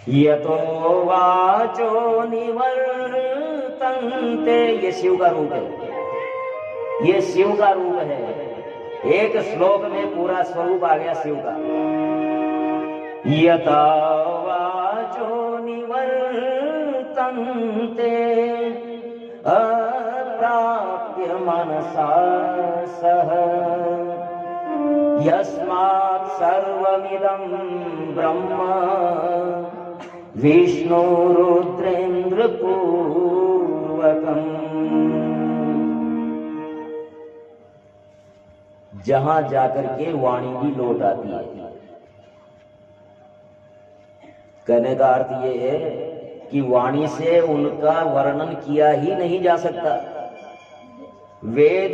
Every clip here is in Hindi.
यतो वाचो निवर्तन्ते, ये शिव का रूप है, ये शिव का रूप है। एक श्लोक में पूरा स्वरूप आ गया शिव का। यतो वाचो निवर्तन्ते अप्राप्य मनसा सह यस्मात् सर्वमिदं ब्रह्म विष्णु रुद्रेन्द्र पूर्वकम्। जहां जाकर के वाणी भी लौट आती है। कहने का अर्थ यह है कि वाणी से उनका वर्णन किया ही नहीं जा सकता। वेद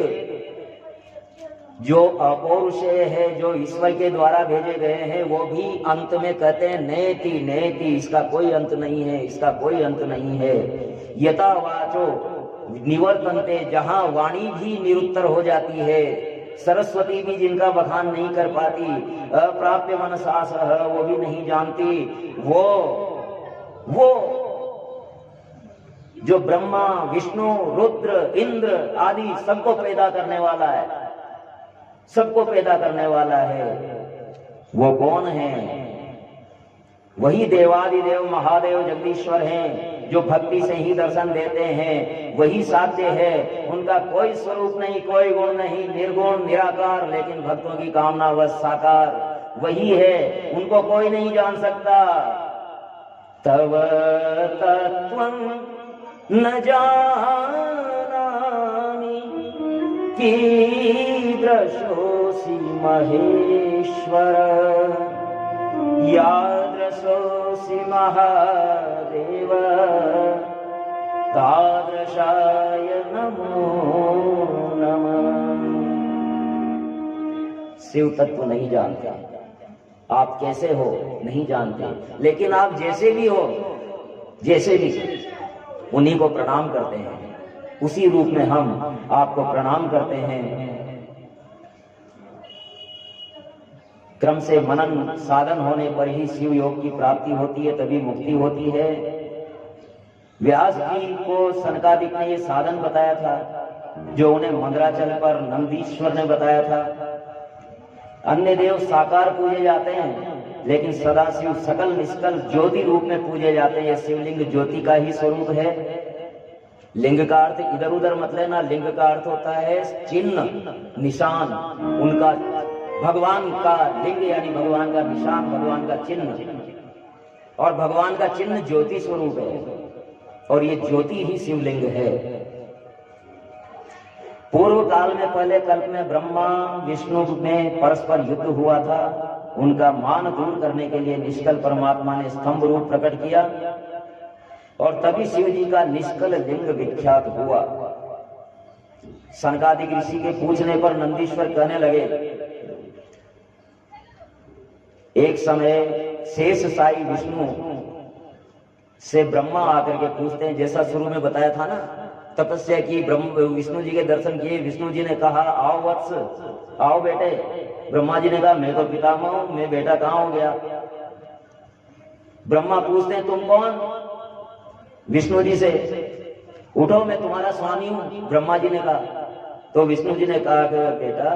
जो अपौरुषेय है, जो ईश्वर के द्वारा भेजे गए हैं, वो भी अंत में कहते हैं नेति नेति, इसका कोई अंत नहीं है, इसका कोई अंत नहीं है। यथा वाचो निवर्तन्ते, जहां वाणी भी निरुत्तर हो जाती है, सरस्वती भी जिनका बखान नहीं कर पाती, अप्राप्य मनसा सह, वो भी नहीं जानती, वो जो ब्रह्मा विष्णु रुद्र इंद्र आदि सबको पैदा करने वाला है, सबको पैदा करने वाला है, वो कौन है? वही देवादिदेव महादेव जगदीश्वर हैं, जो भक्ति से ही दर्शन देते हैं, वही साध्य है। उनका कोई स्वरूप नहीं, कोई गुण नहीं, निर्गुण निराकार, लेकिन भक्तों की कामना वह साकार वही है, उनको कोई नहीं जान सकता। तव तत्वं न जानामि कीदृशोऽसि महेश्वर, यादृशोऽसि महादेव, तादृशाय नमो नमः। शिव तत्व नहीं जानते, आप कैसे हो नहीं जानते, लेकिन आप जैसे भी हो, जैसे भी, उन्हीं को प्रणाम करते हैं। उसी रूप में हम आपको प्रणाम करते हैं। क्रम से मनन साधन होने पर ही शिव योग की प्राप्ति होती है, तभी मुक्ति होती है। व्यास जी को सनकादिक ने ये साधन बताया था, जो उन्हें मंदराचल पर नंदीश्वर ने बताया था। अन्य देव साकार पूजे जाते हैं, लेकिन सदाशिव सकल निष्कल ज्योति रूप में पूजे जाते हैं। शिवलिंग ज्योति का ही स्वरूप है। लिंग का अर्थ इधर उधर मत लेना, लिंग का अर्थ होता है चिन्ह निशान, उनका भगवान का लिंग यानी भगवान का निशान, भगवान का चिन्ह, और भगवान का चिन्ह ज्योति स्वरूप है, और ये ज्योति ही शिवलिंग है। पूर्व काल में, पहले कल्प में ब्रह्मा विष्णु में परस्पर युद्ध हुआ था। उनका मान दूर करने के लिए निष्कल परमात्मा ने स्तंभ रूप प्रकट किया, और तभी शिव जी का निष्कल लिंग विख्यात हुआ। सनकादिक ऋषि के पूछने पर नंदीश्वर कहने लगे, एक समय शेष साई विष्णु से ब्रह्मा आकर के पूछते हैं, जैसा शुरू में बताया था ना, तपस्या की, विष्णु जी के दर्शन किए। विष्णु जी ने कहा आओ वत्स, आओ बेटे। ब्रह्मा जी ने कहा मैं तो पितामह हूं, मैं बेटा कहां हो गया। ब्रह्मा पूछते हैं तुम कौन? विष्णु जी से, उठो मैं तुम्हारा स्वामी हूं, ब्रह्मा जी ने कहा। तो विष्णु जी ने कहा कि बेटा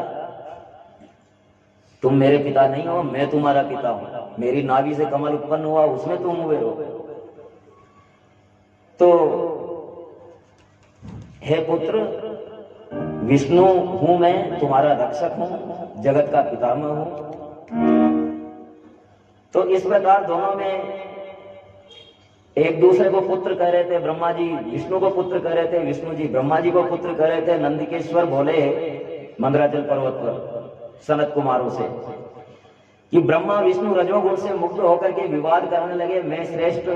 तुम मेरे पिता नहीं हो, मैं तुम्हारा पिता हूं। मेरी नाभि से कमल उत्पन्न हुआ, उसमें तुम हुए हो। तो हे पुत्र, विष्णु हूं मैं, तुम्हारा रक्षक हूं, जगत का पितामह हूं। तो इस प्रकार दोनों में एक दूसरे को पुत्र कह रहे थे। ब्रह्मा जी विष्णु को पुत्र कह रहे थे, विष्णु जी ब्रह्मा जी को पुत्र कह रहे थे। नंदिकेश्वर बोले मंदराचल पर्वत पर सनत कुमारों से कि ब्रह्मा विष्णु रजोगुण से मुक्त होकर के विवाद करने लगे, मैं श्रेष्ठ,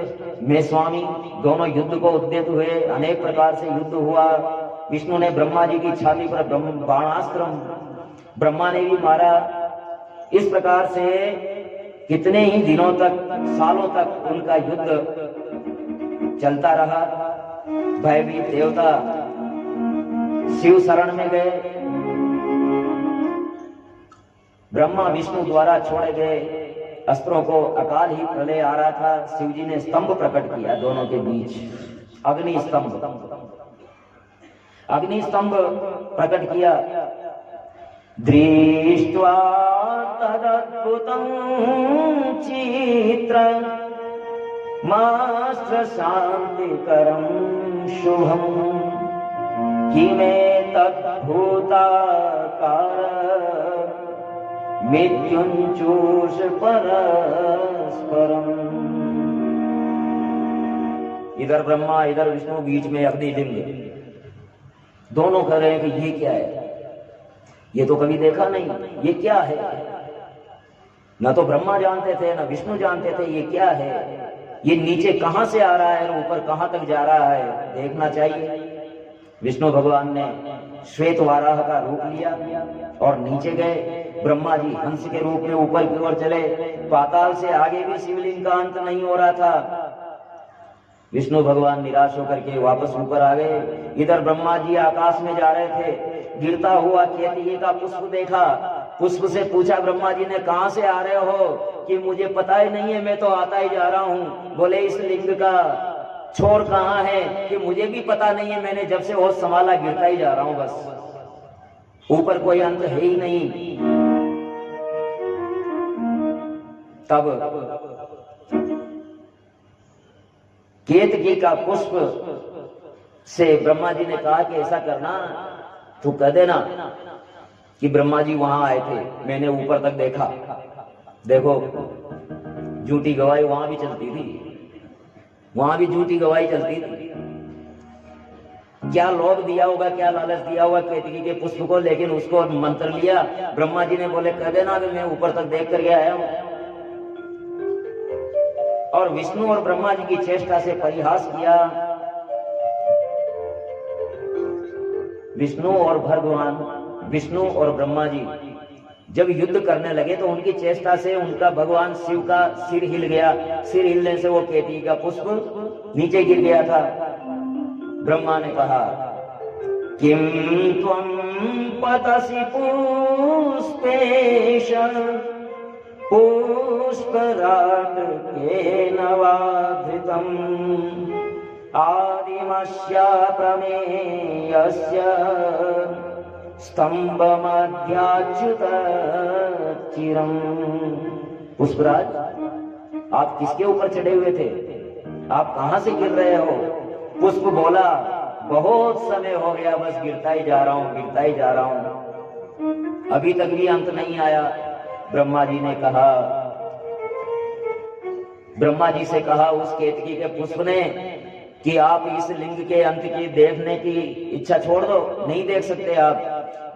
मैं स्वामी। दोनों युद्ध को उद्यत हुए, अनेक प्रकार से युद्ध हुआ। विष्णु ने ब्रह्मा जी की छाती पर बाणास्त्र, ब्रह्मा ने भी मारा। इस प्रकार से कितने ही दिनों तक, सालों तक उनका युद्ध चलता रहा। भयभीत देवता शिव शरण में गए, ब्रह्मा विष्णु द्वारा छोड़े गए। अस्त्रों को अकाल ही प्रलय आ रहा था, शिव जी ने स्तंभ प्रकट किया दोनों के बीच, अग्नि स्तंभ। अग्नि स्तंभ प्रकट किया। दृष्ट्वा तदद्भुतं चित्रं मास्त्र शांतिकरं शुभं किमेतद्भूताकार मृत्युंचूष परस्परम। इधर ब्रह्मा इधर विष्णु, बीच में अग्निलिंग। दोनों कह रहे हैं कि ये क्या है, ये तो कभी देखा नहीं, ये क्या है। न तो ब्रह्मा जानते थे न विष्णु जानते थे ये क्या है, ये नीचे कहां से आ रहा है और ऊपर कहां तक जा रहा है, देखना चाहिए। विष्णु भगवान ने श्वेत वाराह का रूप लिया और नीचे गए। ब्रह्मा जी हंस के रूप में ऊपर की ओर चले। पाताल से आगे भी शिवलिंग का अंत नहीं हो रहा था। विष्णु भगवान निराश होकर के वापस ऊपर आ गए। इधर ब्रह्मा जी आकाश में जा रहे थे, गिरता हुआ केतकी का पुष्प देखा। पुष्प से पूछा ब्रह्मा जी ने, कहां से आ रहे हो? कि मुझे पता ही नहीं है, मैं तो आता ही जा रहा हूं। बोले इस लिंग का छोर कहां है? कि मुझे भी पता नहीं है, मैंने जब से होश संभाला गिरता ही जा रहा हूं, बस ऊपर कोई अंत है ही नहीं। तब केतकी का पुष्प से ब्रह्मा जी ने कहा कि ऐसा करना, तू कह देना कि ब्रह्मा जी वहां आए थे, मैंने ऊपर तक देखा। देखो झूठी गवाही वहां भी चलती थी, वहां भी झूठी गवाही चलती थी। क्या लोभ दिया होगा, क्या लालच दिया होगा केतकी के पुष्प को, लेकिन उसको मंत्र लिया। ब्रह्मा जी ने बोले कह देना कि मैं ऊपर तक देख करके आया हूं। और विष्णु और ब्रह्मा जी की चेष्टा से परिहास किया। विष्णु और भगवान, विष्णु और ब्रह्मा जी जब युद्ध करने लगे तो उनकी चेष्टा से उनका भगवान शिव का सिर हिल गया। सिर हिलने से वो केतकी का पुष्प नीचे गिर गया था। ब्रह्मा ने कहा, किम त्वं पतसि पुष्पेश पुष्पराटकेन वा धृतम् आदिमस्य प्रमेयस्य स्तंभमध्याच्युत चिरम्। पुष्पराज, आप किसके ऊपर चढ़े हुए थे? आप कहां से गिर रहे हो? पुष्प बोला, बहुत समय हो गया, बस गिरता ही जा रहा हूं, गिरता ही जा रहा हूं, अभी तक भी अंत नहीं आया। ब्रह्मा जी ने कहा, ब्रह्मा जी से कहा उस केतकी के पुष्प ने कि आप इस लिंग के अंत की देखने की इच्छा छोड़ दो, नहीं देख सकते आप।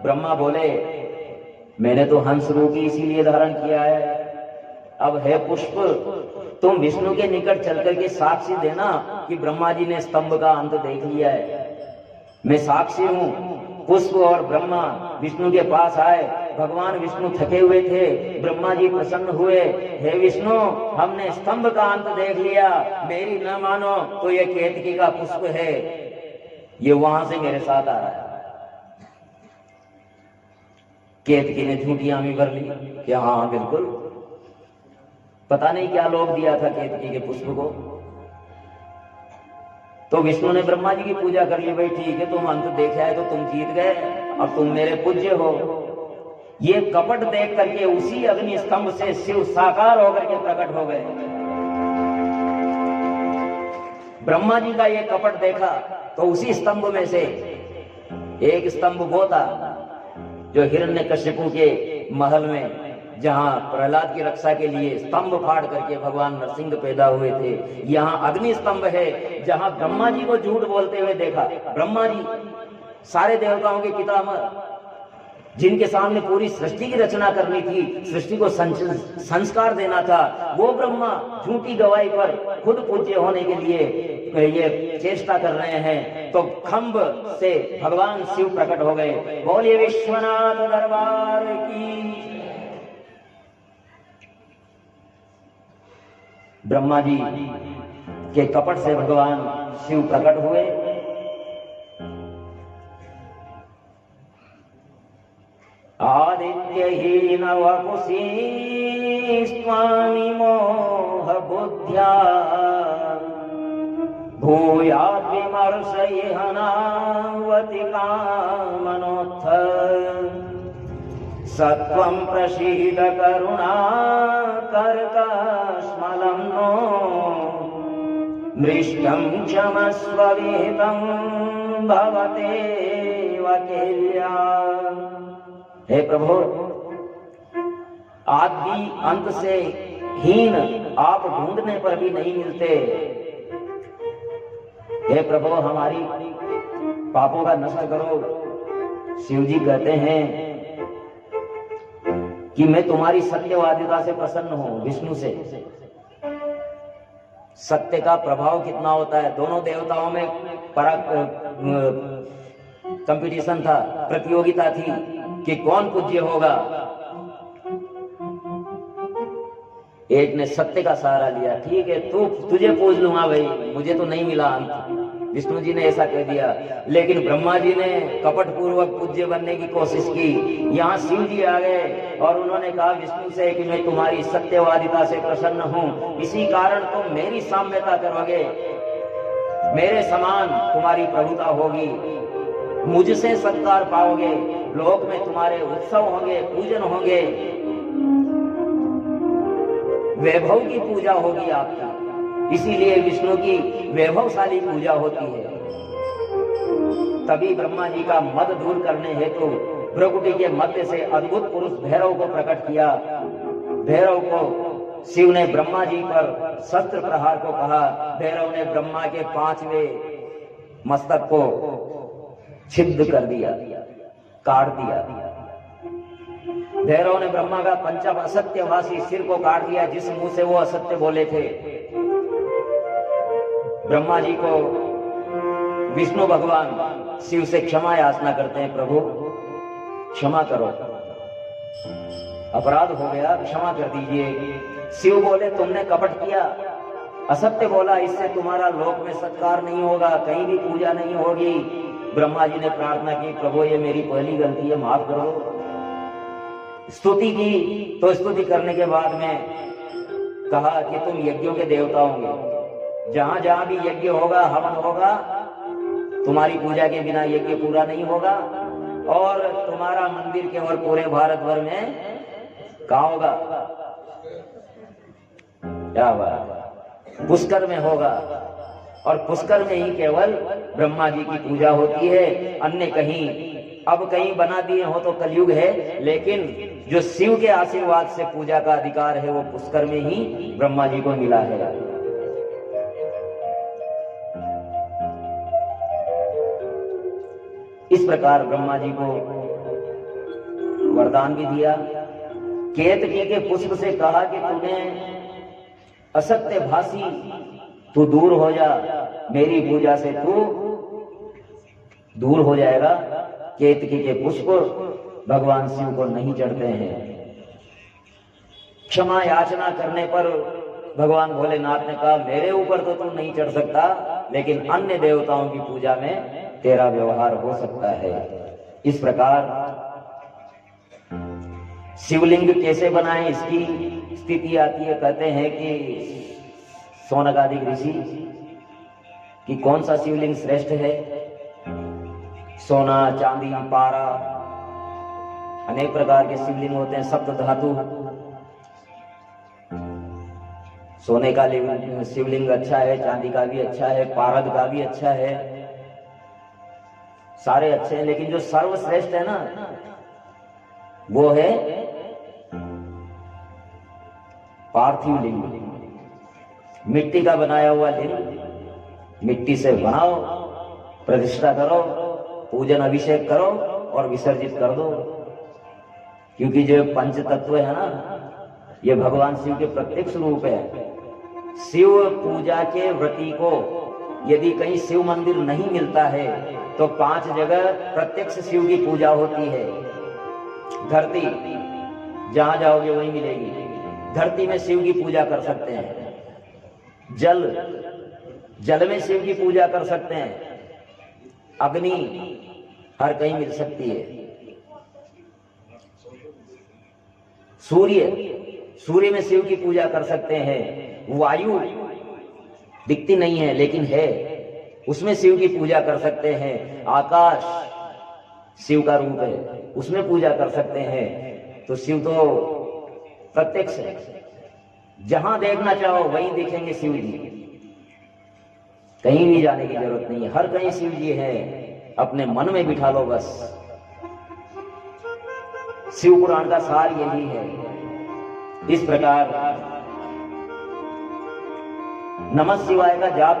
ब्रह्मा बोले, मैंने तो हंस रूप ही इसीलिए धारण किया है। अब है पुष्प, तुम विष्णु के निकट चल करके साक्षी देना कि ब्रह्मा जी ने स्तंभ का अंत देख लिया है। मैं साक्षी हूं। पुष्प और ब्रह्मा विष्णु के पास आए। भगवान विष्णु थके हुए थे, ब्रह्मा जी प्रसन्न हुए। हे विष्णु, हमने स्तंभ का अंत देख लिया, मेरी न मानो तो ये केतकी का पुष्प है, ये वहां से मेरे साथ आ रहा है। केतकी ने झूठी हामी भर ली कि हाँ बिल्कुल, पता नहीं क्या लोभ दिया था केतकी के पुष्प को। तो विष्णु ने ब्रह्मा जी की पूजा कर ली। भाई ठीक है, तुम अंत देखा है तो तुम जीत गए, अब तुम मेरे पूज्य हो। ये कपट देख करके उसी अग्नि स्तंभ से शिव साकार होकर के प्रकट हो गए। ब्रह्मा जी का ये कपट देखा तो उसी स्तंभ में से एक स्तंभ वो था जो हिरण्यकश्यपु के महल में, जहां प्रहलाद की रक्षा के लिए स्तंभ फाड़ करके भगवान नरसिंह पैदा हुए थे। यहाँ अग्नि स्तंभ है जहां ब्रह्मा जी को झूठ बोलते हुए देखा। ब्रह्मा जी सारे देवताओं के पितामह, जिनके सामने पूरी सृष्टि की रचना करनी थी, सृष्टि को संस्कार देना था, वो ब्रह्मा झूठी गवाही पर खुद पूज्य होने के लिए ये चेष्टा कर रहे हैं। तो खंभ से भगवान शिव प्रकट हो गए। बोलिए विश्वनाथ दरबार की। ब्रह्मा जी के कपट से भगवान शिव प्रकट हुए। आदित्यहीन वपुषी स्वामी मोह बुद्ध्या भूयात् विमर्शयेहनावति कामनोत्थ सत्वं प्रसीद करुणा कर्कश्मलं नो मृष्टं क्षमस्व विहितं भवतेव केल्या। हे प्रभु, आदि अंत से हीन आप ढूंढने पर भी नहीं मिलते। हे प्रभु, हमारी पापों का नष्ट करो। शिव जी कहते हैं कि मैं तुम्हारी सत्यवादिता से प्रसन्न हूं, विष्णु से। सत्य का प्रभाव कितना होता है। दोनों देवताओं में कंपटीशन था, प्रतियोगिता थी कि कौन पूज्य होगा। एक ने सत्य का सहारा लिया, ठीक है तुझे पूज लूंगा भाई, मुझे तो नहीं मिला अंत। विष्णु जी ने ऐसा कह दिया। लेकिन ब्रह्मा जी ने कपट पूर्वक पूज्य बनने की कोशिश की। यहाँ शिव जी आ गए और उन्होंने कहा विष्णु से कि मैं तुम्हारी सत्यवादिता से प्रसन्न हूँ, इसी कारण तुम मेरी साम्यता करोगे, मेरे समान तुम्हारी प्रभुता होगी, मुझसे सत्कार पाओगे, लोक में तुम्हारे उत्सव होंगे, पूजन होंगे, वैभव की पूजा होगी आपकी। इसीलिए विष्णु की वैभवशाली पूजा होती है। तभी ब्रह्मा जी का मद दूर करने हेतु भ्रकुटी के मध्य से अद्भुत पुरुष भैरव को प्रकट किया। भैरव को शिव ने ब्रह्मा जी पर शस्त्र प्रहार को कहा। भैरव ने ब्रह्मा के 5वें मस्तक को छिद्र कर दिया, काट दिया। भैरव ने ब्रह्मा का पंचम असत्यभाषी सिर को काट दिया, जिस मुंह से वो असत्य बोले थे। ब्रह्मा जी को विष्णु भगवान शिव से क्षमा याचना करते हैं, प्रभु क्षमा करो, अपराध हो गया, क्षमा कर दीजिए। शिव बोले तुमने कपट किया, असत्य बोला, इससे तुम्हारा लोक में सत्कार नहीं होगा, कहीं भी पूजा नहीं होगी। ब्रह्मा जी ने प्रार्थना की, प्रभु ये मेरी पहली गलती है, माफ करो। स्तुति की, तो स्तुति करने के बाद में कहा कि तुम यज्ञों के देवता होंगे, जहां जहां भी यज्ञ होगा, हवन होगा, तुम्हारी पूजा के बिना यज्ञ पूरा नहीं होगा। और तुम्हारा मंदिर केवल पूरे भारत भर में कहां होगा? क्या बात, पुष्कर में होगा। और पुष्कर में ही केवल ब्रह्मा जी की पूजा होती है, अन्य कहीं, अब कहीं बना दिए हो तो कलयुग है, लेकिन जो शिव के आशीर्वाद से पूजा का अधिकार है वो पुष्कर में ही ब्रह्मा जी को मिला है। इस प्रकार ब्रह्मा जी को वरदान भी दिया। केतकी के पुष्प से कहा कि तुम्हें असत्य भाषी, तू दूर हो जा, मेरी पूजा से तू दूर हो जाएगा। केतकी के पुष्प भगवान शिव को नहीं चढ़ते हैं। क्षमा याचना करने पर भगवान भोलेनाथ ने कहा मेरे ऊपर तो तू नहीं चढ़ सकता, लेकिन अन्य देवताओं की पूजा में तेरा व्यवहार हो सकता है। इस प्रकार शिवलिंग कैसे बनाएं, इसकी स्थिति आती है। कहते हैं कि शौनकादिक ऋषि कि कौन सा शिवलिंग श्रेष्ठ है। सोना, चांदी, पारा, अनेक प्रकार के शिवलिंग होते हैं, सप्त धातु। सोने का शिवलिंग अच्छा है, चांदी का भी अच्छा है, पारद का भी अच्छा है, सारे अच्छे हैं। लेकिन जो सर्वश्रेष्ठ है ना, वो है पार्थिव लिंग, मिट्टी का बनाया हुआ लिंग। मिट्टी से बनाओ, प्रतिष्ठा करो, पूजन अभिषेक करो और विसर्जित कर दो। क्योंकि जो पंच तत्व है ना, ये भगवान शिव के प्रत्यक्ष रूप है। शिव पूजा के व्रती को यदि कहीं शिव मंदिर नहीं मिलता है तो 5 जगह प्रत्यक्ष शिव की पूजा होती है। धरती, जहां जाओगे वहीं मिलेगी। धरती में शिव की पूजा कर सकते हैं। जल, जल में शिव की पूजा कर सकते हैं। अग्नि हर कहीं मिल सकती है। सूर्य, सूर्य में शिव की पूजा कर सकते हैं, वायु दिखती नहीं है लेकिन है, उसमें शिव की पूजा कर सकते हैं, आकाश शिव का रूप है, उसमें पूजा कर सकते हैं। तो शिव तो प्रत्यक्ष है, जहां देखना चाहो वहीं दिखेंगे शिव जी, कहीं भी जाने की जरूरत नहीं है, हर कहीं शिव जी है, अपने मन में बिठा लो बस। शिव पुराण का सार यही है। इस प्रकार नमः शिवाय का जाप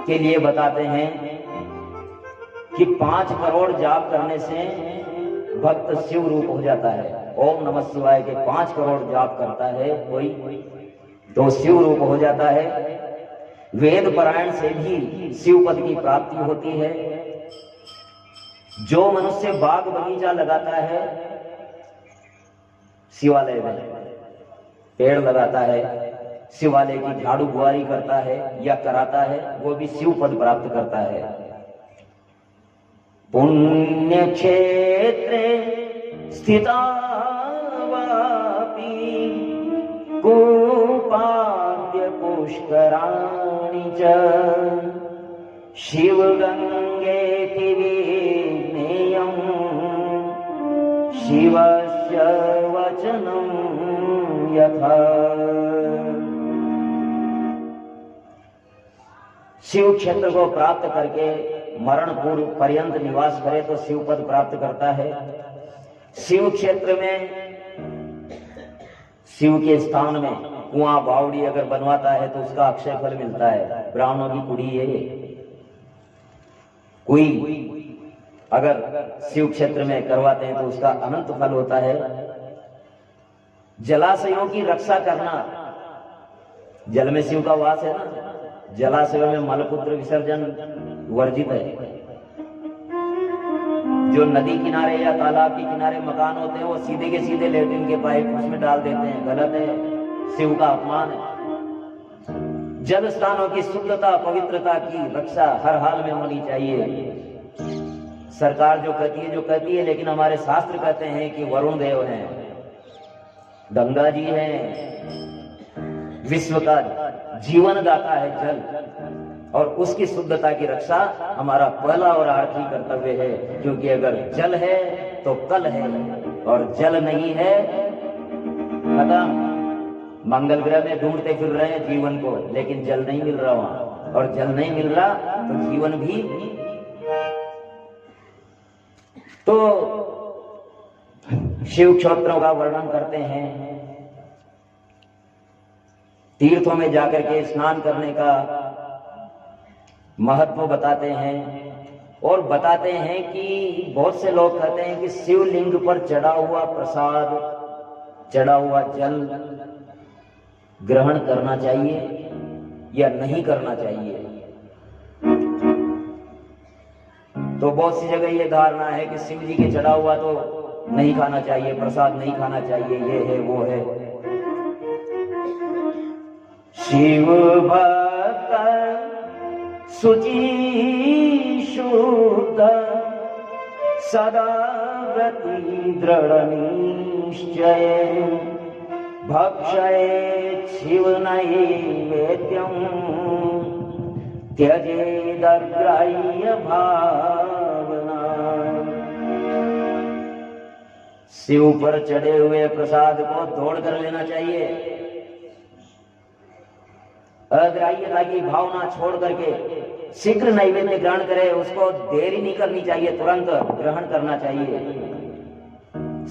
के लिए बताते हैं कि 5 करोड़ जाप करने से भक्त शिव रूप हो जाता है। ओम नमः शिवाय के 5 करोड़ जाप करता है कोई तो शिव रूप हो जाता है। वेद पारायण से भी शिव पद की प्राप्ति होती है। जो मनुष्य बाग बगीचा लगाता है, शिवालय में पेड़ लगाता है, शिवालय की झाड़ू बुआरी करता है या कराता है, वो भी शिव पद प्राप्त करता है। पुण्य क्षेत्रे स्थिता वापि कूपाद्य पुष्कराणि च शिवगंगेति विज्ञेयम् शिवस्य वचनं यथा। शिव क्षेत्र को प्राप्त करके मरण पूर्व पर्यंत निवास करे तो शिव पद प्राप्त करता है। शिव क्षेत्र में, शिव के स्थान में कुआं बावड़ी अगर बनवाता है तो उसका अक्षय फल मिलता है। ब्राह्मणों की कुड़ी है ये। कोई अगर शिव क्षेत्र में करवाते हैं तो उसका अनंत फल होता है। जलाशयों की रक्षा करना, जल में शिव का वास है ना, जलाशयों में मलमूत्र विसर्जन वर्जित है। जो नदी किनारे या तालाब के किनारे मकान होते हैं वो सीधे के सीधे लेट्रिन के पाइप उसमें डाल देते हैं, गलत है, शिव का अपमान है। जल स्थानों की शुद्धता पवित्रता की रक्षा हर हाल में होनी चाहिए। सरकार जो कहती है लेकिन हमारे शास्त्र कहते हैं कि वरुण देव हैं, गंगा जी हैं, विश्व का जीवन दाता है जल, और उसकी शुद्धता की रक्षा हमारा पहला और आखिरी कर्तव्य है। क्योंकि अगर जल है तो कल है, और जल नहीं है खत्म। मंगल ग्रह में ढूंढते फिर रहे हैं जीवन को, लेकिन जल नहीं मिल रहा वहां, और जल नहीं मिल रहा तो जीवन भी। तो शिव क्षेत्रों का वर्णन करते हैं, तीर्थों में जाकर के स्नान करने का महत्व बताते हैं, और बताते हैं कि बहुत से लोग कहते हैं कि शिवलिंग पर चढ़ा हुआ प्रसाद, चढ़ा हुआ जल ग्रहण करना चाहिए या नहीं करना चाहिए। तो बहुत सी जगह ये धारणा है कि शिव जी के चढ़ा हुआ तो नहीं खाना चाहिए, प्रसाद नहीं खाना चाहिए, ये है वो है। शिव भक्त शुचि शुद्ध सदा व्रती दृढ़ निश्चय भक्षये शिव नैवेद्यं त्यजेदग्राह्य भावना। शिव पर चढ़े हुए प्रसाद को तोड़ कर लेना चाहिए। अग्राह्यता की भावना छोड़ करके शीघ्र नैवेद्य ग्रहण करे, उसको देरी नहीं करनी चाहिए, तुरंत ग्रहण करना चाहिए।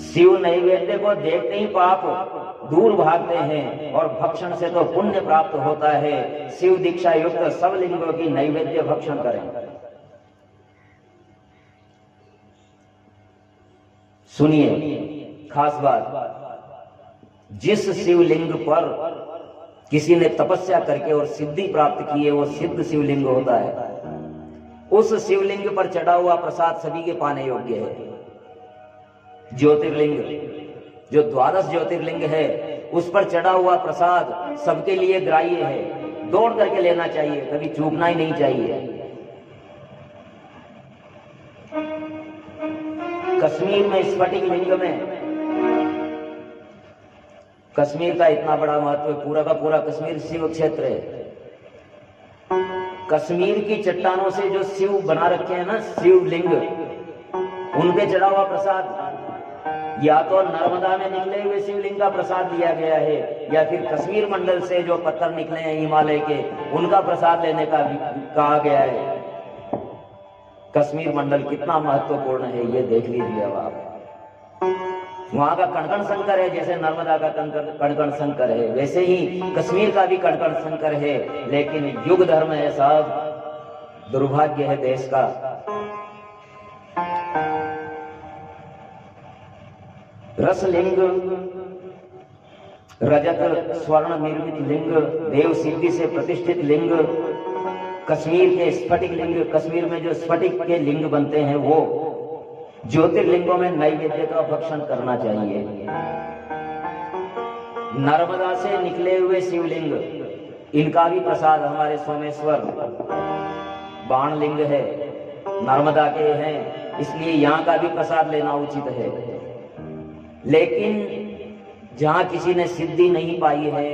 शिव नैवेद्य को देखते ही पाप दूर भागते हैं, और भक्षण से तो पुण्य प्राप्त होता है। शिव दीक्षा युक्त सब लिंगों की नैवेद्य भक्षण करें। सुनिए खास बात, जिस शिवलिंग पर किसी ने तपस्या करके और सिद्धि प्राप्त की है वो सिद्ध शिवलिंग होता है। उस शिवलिंग पर चढ़ा हुआ प्रसाद सभी के पाने योग्य है। ज्योतिर्लिंग, जो 12 ज्योतिर्लिंग है, उस पर चढ़ा हुआ प्रसाद सबके लिए ग्राह्य है, दौड़ करके लेना चाहिए, कभी चूकना ही नहीं चाहिए। कश्मीर में स्फटिक लिंग में कश्मीर का इतना बड़ा महत्व है, पूरा का पूरा कश्मीर शिव क्षेत्र है। कश्मीर की चट्टानों से जो शिव बना रखे हैं ना, शिवलिंग, उनके चढ़ा हुआ प्रसाद या तो नर्मदा में निकले हुए शिवलिंग का प्रसाद लिया गया है, या फिर कश्मीर मंडल से जो पत्थर निकले हैं हिमालय के, उनका प्रसाद लेने का भी कहा गया है। कश्मीर मंडल कितना महत्वपूर्ण है ये देख लीजिए अब आप। वहां का कणकण शंकर है, जैसे नर्मदा का कणकण शंकर है, वैसे ही कश्मीर का भी कणकण शंकर है। लेकिन युग धर्म है साहब, दुर्भाग्य है देश का। रसलिंग, रजत स्वर्ण निर्मित लिंग, देव सिद्धि से प्रतिष्ठित लिंग, कश्मीर के स्फटिक लिंग, कश्मीर में जो स्फटिक के लिंग बनते हैं वो ज्योतिर्लिंगों में नैवेद्य का भक्षण करना चाहिए। नर्मदा से निकले हुए शिवलिंग, इनका भी प्रसाद हमारे सोमेश्वर बाण लिंग है, नर्मदा के हैं, इसलिए यहाँ का भी प्रसाद लेना उचित है। लेकिन जहां किसी ने सिद्धि नहीं पाई है,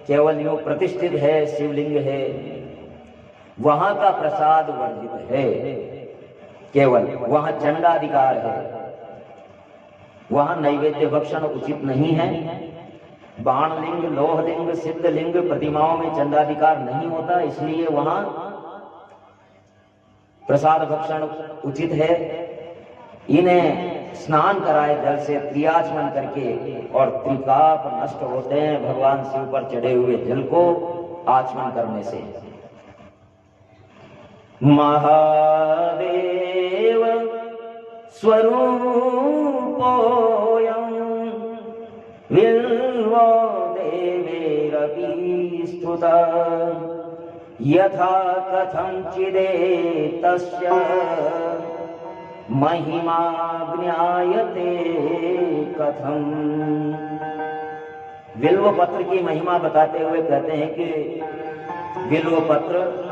केवल यूं प्रतिष्ठित है, शिवलिंग है, वहां का प्रसाद वर्जित है। केवल वहां चंडाधिकार है, वहां नैवेद्य भक्षण उचित नहीं है। बाणलिंग, लोहलिंग, सिद्धलिंग प्रतिमाओं में चंडाधिकार नहीं होता, इसलिए वहां प्रसाद भक्षण उचित है। इन्हें स्नान कराए जल से त्रियाचमन करके, और त्रिपाप नष्ट होते हैं भगवान शिव पर चढ़े हुए जल को आचमन करने से। महादेव स्वरूपोऽयं विल्वो देवैरपि स्तुतः, यथा कथंचिदेतस्य महिमा ज्ञायते कथम। बिल्व पत्र की महिमा बताते हुए कहते हैं कि बिल्व पत्र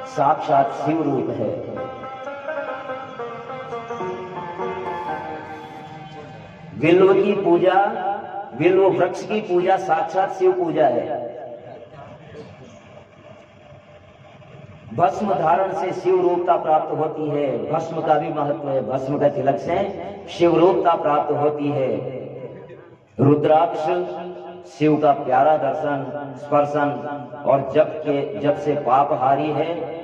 साक्षात शिव रूप है। बिल्व की पूजा, बिल्व वृक्ष की पूजा साक्षात शिव पूजा है। भस्म धारण से शिव रूपता प्राप्त होती है, भस्म का भी महत्व है, भस्म का तिलक से शिव रूपता प्राप्त होती है। रुद्राक्ष शिव का प्यारा दर्शन, स्पर्शन और जप से पापहारी है,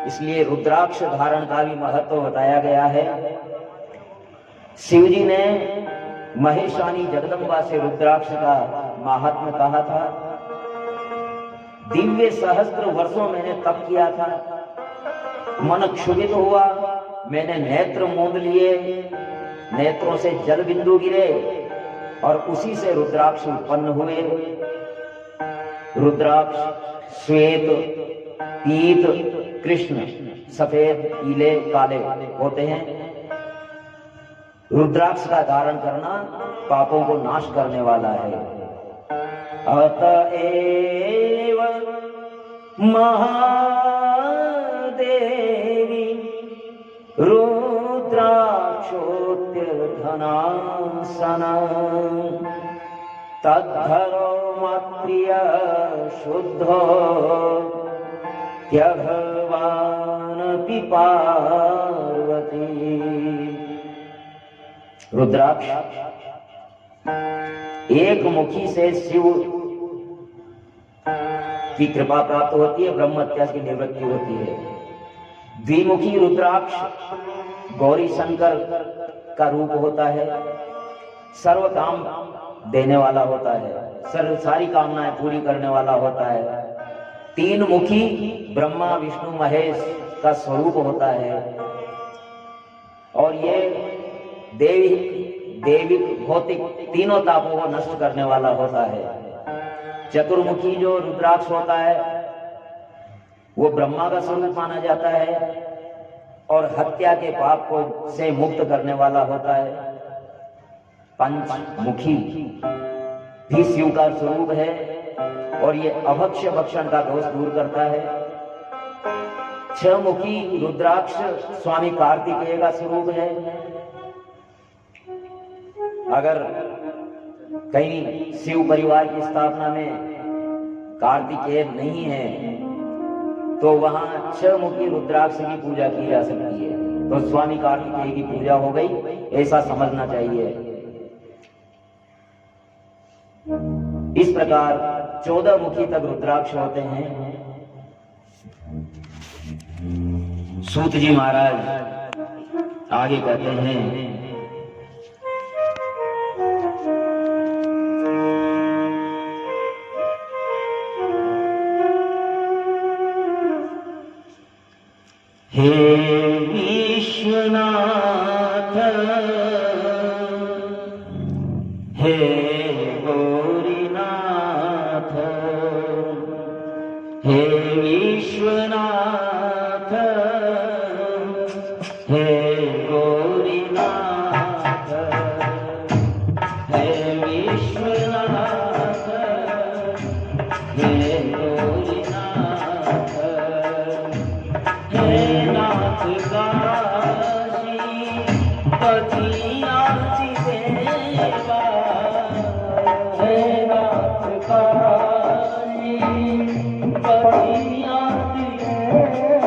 इसलिए रुद्राक्ष धारण का भी महत्व बताया गया है। शिव जी ने महेशानी जगदम्बा से रुद्राक्ष का महात्म्य कहा था। दिव्य सहस्त्र वर्षों मैंने तप किया था, मन क्षुभित हुआ, मैंने नेत्र मूंद लिए, नेत्रों से जल बिंदु गिरे और उसी से रुद्राक्ष उत्पन्न हुए। रुद्राक्ष श्वेत, पीत, कृष्ण, सफेद, पीले, काले होते हैं। रुद्राक्ष का धारण करना पापों को नाश करने वाला है। अतएव महादेवी रुद्राक्षोत्यर्थनासन तद्धरो मत्प्रिय शुद्धो त्यभवानपि पार्वती। रुद्राक्ष एक मुखी से शिव की कृपा प्राप्त होती है, ब्रह्म हत्या की निवृत्ति होती है। द्विमुखी रुद्राक्ष गौरी शंकर का रूप होता है, सर्व काम देने वाला होता है, सारी कामनाएं पूरी करने वाला होता है। तीन मुखी ब्रह्मा विष्णु महेश का स्वरूप होता है और ये देविक भौतिक तीनों तापों को नष्ट करने वाला होता है। चतुर्मुखी जो रुद्राक्ष होता है वो ब्रह्मा का स्वरूप माना जाता है और हत्या के पाप को से मुक्त करने वाला होता है। पंचमुखी भी शिव का स्वरूप है और ये अभक्ष्य भक्षण का दोष दूर करता है। छह मुखी रुद्राक्ष स्वामी कार्तिकेय का स्वरूप है। अगर कहीं शिव परिवार की स्थापना में कार्तिकेय नहीं है तो वहां 6 मुखी रुद्राक्ष की पूजा की जा सकती है, तो स्वामी कार्तिकेय की पूजा हो गई, ऐसा समझना चाहिए। इस प्रकार 14 मुखी तक रुद्राक्ष होते हैं। सूत जी महाराज आगे कहते हैं, हे विश्वनाथ हे गौरीनाथ, हे विश्वनाथ हे गौरीनाथ, हे विश्वनाथ हे गौरीनाथ, हे नाथ काशी पति आदिदेवा, हे नाथ काशी पति आदिदेवा,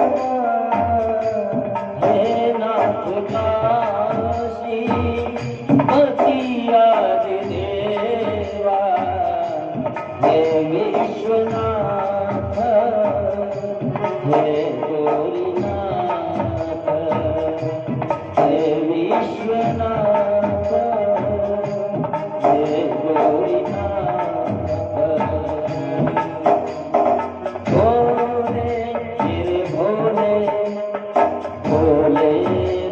हे नाथ काशी पति आदिदेवा, हे विश्वनाथ हे गौरीनाथ, हे विश्वनाथ हे गौरीनाथ। भोले मेरे भोले, भोले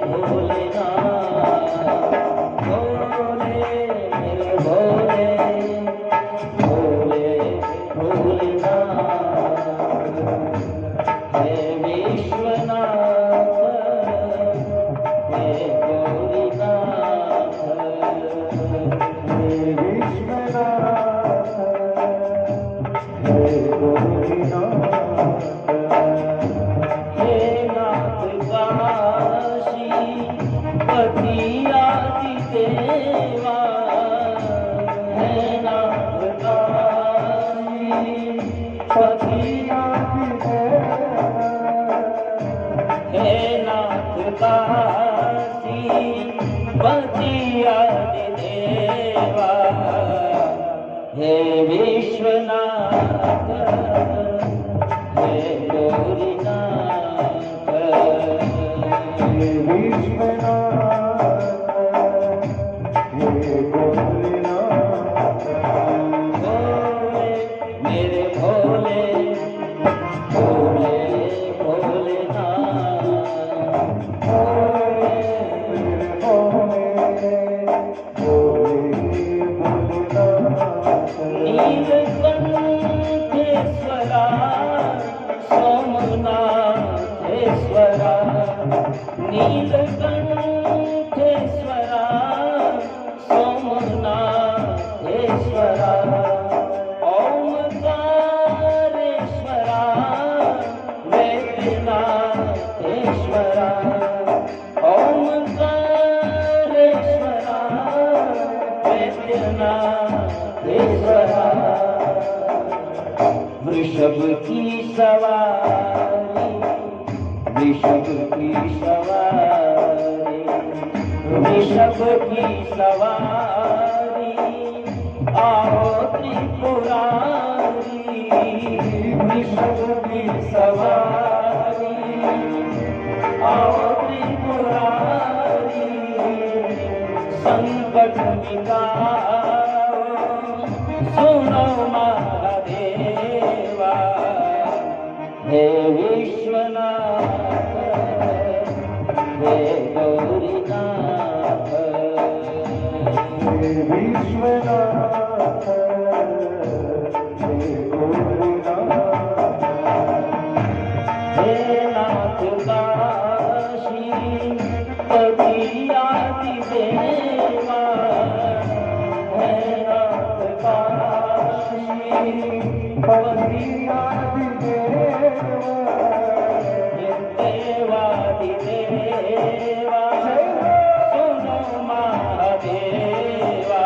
भोलेनाथ, भोले मेरे भोले, भोले भोलेनाथ, हे विश्वनाथ हे गौरीनाथ, हे विश्वनाथ हे गौरीनाथ, हे नाथ काशी पति आदिदेवा, हे नाथ काशी पति आदिदेवा, हे नाथ काशी पति आदिदेवा, हे विश्वनाथ हे गौरीनाथ, हे विश्वनाथ हे गौरीनाथ। भोले मेरे भोले, भोले भोलेनाथ, भोले मेरे भोले, भोले भोलेनाथ। नीलकंठेश्वरा सोमनाथेश्वरा, नीलकंठेश्वरा सोमनाथेश्वरा, ओंकारेश्वरा वैद्यनाथेश्वरा, ओंकारेश्वरा वैद्यनाथेश्वरा। वृषभ की सवारी, वृषभ की सवारी, वृषभ की सवारी, आओ त्रिपुरारी, वृषभ की सवारी, आओ त्रिपुरारी, संकट मिटाओ सुनो महादेवा, हे विश्वनाथ हे गौरीनाथ, हे विश्वनाथ हे गौरीनाथ, हे नाथ काशी पति आदिदेवा, हे नाथ काशी पति आदिदेवा, देवादिदेवा सुनो महादेवा,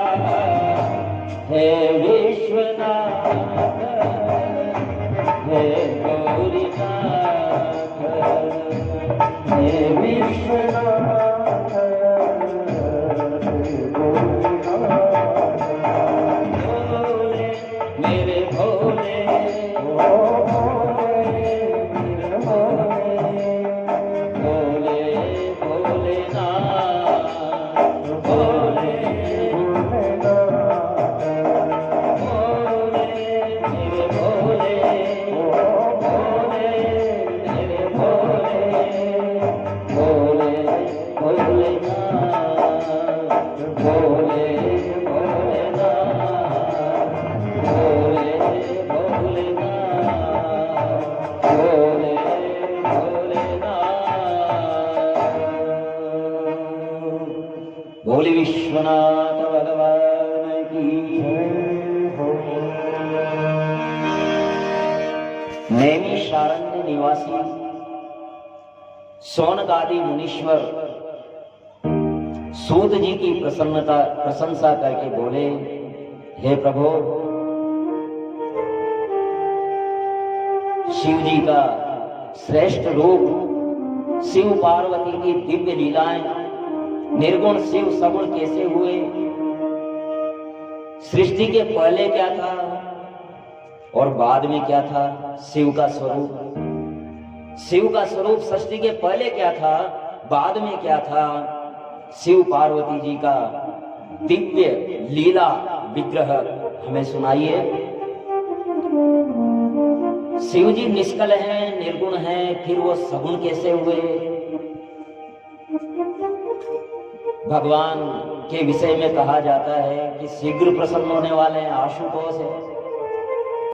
बोले विश्वनाथ भगवान की। नैमिषारण्य निवासी शौनकादि मुनीश्वर सूत जी की प्रशंसा करके बोले, हे प्रभु, शिव जी का श्रेष्ठ रूप, शिव पार्वती की दिव्य लीलाएं, निर्गुण शिव सगुण कैसे हुए, सृष्टि के पहले क्या था और बाद में क्या था शिव का स्वरूप। शिव का स्वरूप सृष्टि के पहले क्या था, बाद में क्या था, शिव पार्वती जी का दिव्य लीला विग्रह हमें सुनाइए। शिव जी निष्कल हैं, निर्गुण हैं, फिर वो सगुण कैसे हुए। भगवान के विषय में कहा जाता है कि शीघ्र प्रसन्न होने वाले हैं, आशुतोष है।